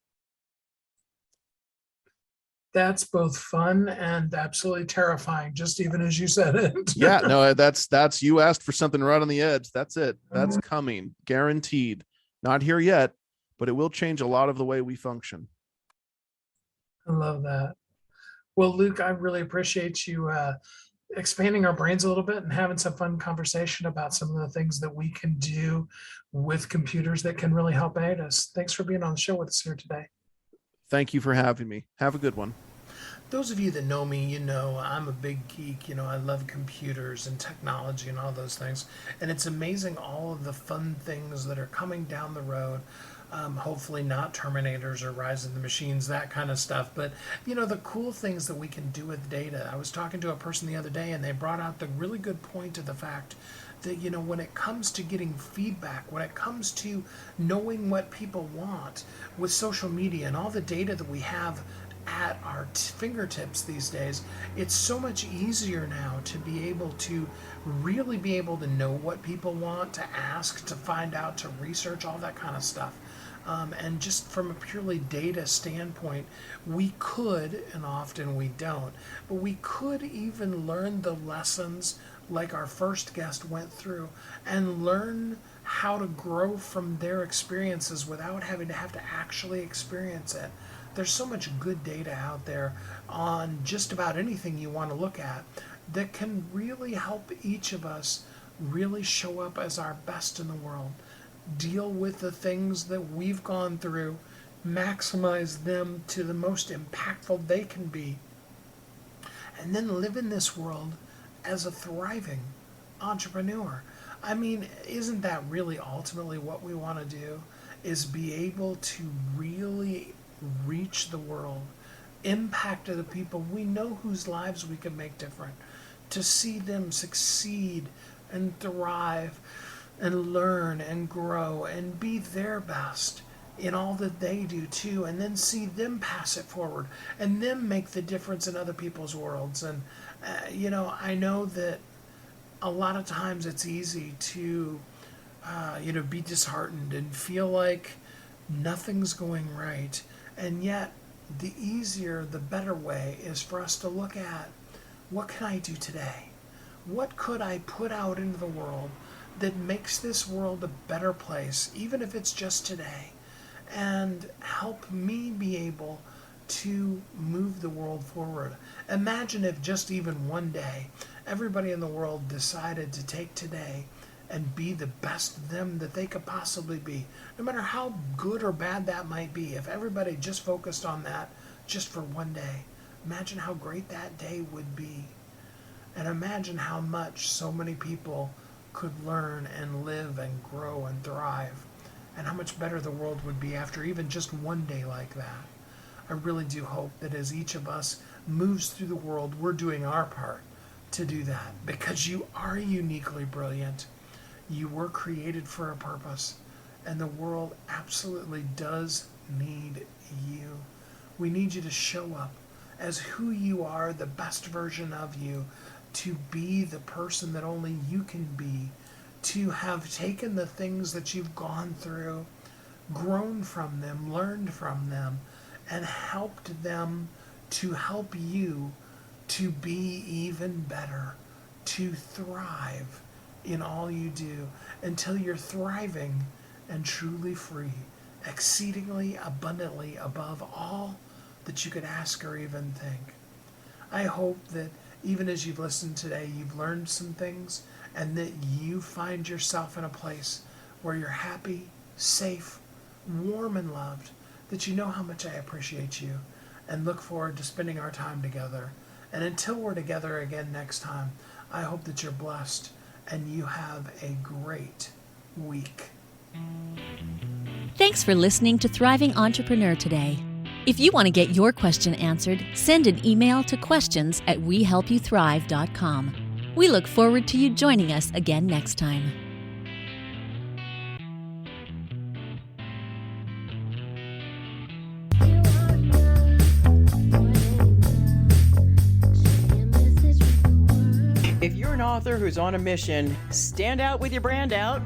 That's both fun and absolutely terrifying, just even as you said it. Yeah, no, that's you asked for something right on the edge. That's it. That's coming, guaranteed. Not here yet, but it will change a lot of the way we function. I love that. Well, Luke, I really appreciate you expanding our brains a little bit and having some fun conversation about some of the things that we can do with computers that can really help aid us. Thanks for being on the show with us here today. Thank you for having me. Have a good one. Those of you that know me, you know I'm a big geek. You know, I love computers and technology and all those things. And it's amazing all of the fun things that are coming down the road. Hopefully not Terminators or Rise of the Machines, that kind of stuff. But, you know, the cool things that we can do with data. I was talking to a person the other day, and they brought out the really good point of the fact that, you know, when it comes to getting feedback, when it comes to knowing what people want with social media and all the data that we have at our fingertips these days, it's so much easier now to be able to really be able to know what people want, to ask, to find out, to research, all that kind of stuff. And just from a purely data standpoint, we could, and often we don't, but we could even learn the lessons like our first guest went through and learn how to grow from their experiences without having to actually experience it. There's so much good data out there on just about anything you want to look at that can really help each of us really show up as our best in the world, deal with the things that we've gone through, maximize them to the most impactful they can be, and then live in this world as a thriving entrepreneur. I mean, isn't that really ultimately what we want to do? Is be able to really reach the world, impact the people we know whose lives we can make different, to see them succeed and thrive and learn and grow and be their best in all that they do too, and then see them pass it forward and them make the difference in other people's worlds. And you know, I know that a lot of times it's easy to you know, be disheartened and feel like nothing's going right, and yet the easier, the better way is for us to look at, what can I do today? What could I put out into the world that makes this world a better place, even if it's just today, and help me be able to move the world forward? Imagine if just even one day everybody in the world decided to take today and be the best them that they could possibly be, no matter how good or bad that might be. If everybody just focused on that just for one day, imagine how great that day would be. And imagine how much so many people could learn and live and grow and thrive, and how much better the world would be after even just one day like that. I really do hope that as each of us moves through the world, we're doing our part to do that, because you are uniquely brilliant. You were created for a purpose, and the world absolutely does need you. We need you to show up as who you are, the best version of you, to be the person that only you can be, to have taken the things that you've gone through, grown from them, learned from them, and helped them to help you to be even better, to thrive in all you do, until you're thriving and truly free, exceedingly abundantly above all that you could ask or even think. I hope that even as you've listened today, you've learned some things, and that you find yourself in a place where you're happy, safe, warm, and loved, that you know how much I appreciate you and look forward to spending our time together. And until we're together again next time, I hope that you're blessed and you have a great week. Thanks for listening to Thriving Entrepreneur today. If you want to get your question answered, send an email to questions@wehelpyouthrive.com. We look forward to you joining us again next time. If you're an author who's on a mission, stand out with your brand out.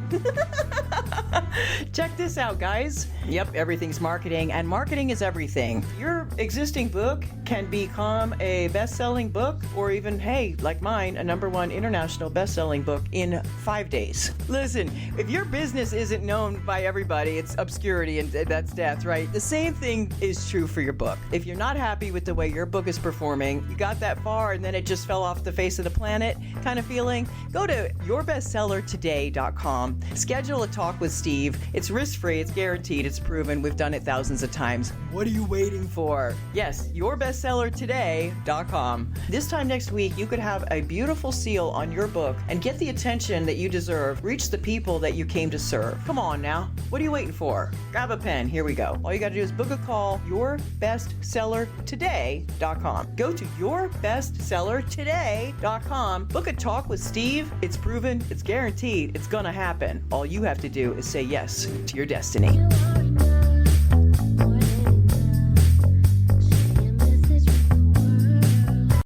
Check this out, guys. Yep, everything's marketing, and marketing is everything. Your existing book can become a best-selling book, or even, hey, like mine, a #1 international best-selling book in 5 days. Listen, if your business isn't known by everybody, it's obscurity and that's death, right? The same thing is true for your book. If you're not happy with the way your book is performing, you got that far and then it just fell off the face of the planet kind of feeling, go to yourbestsellertoday.com. Schedule a talk with Steve. It's risk-free, it's guaranteed, it's proven. We've done it thousands of times. What are you waiting for? Yes, yourbestsellertoday.com. This time next week, you could have a beautiful seal on your book and get the attention that you deserve. Reach the people that you came to serve. Come on now. What are you waiting for? Grab a pen. Here we go. All you got to do is book a call, yourbestsellertoday.com. Go to yourbestsellertoday.com. Book a talk with Steve. It's proven, it's guaranteed, it's going to happen. All you have to do is say yes to your destiny.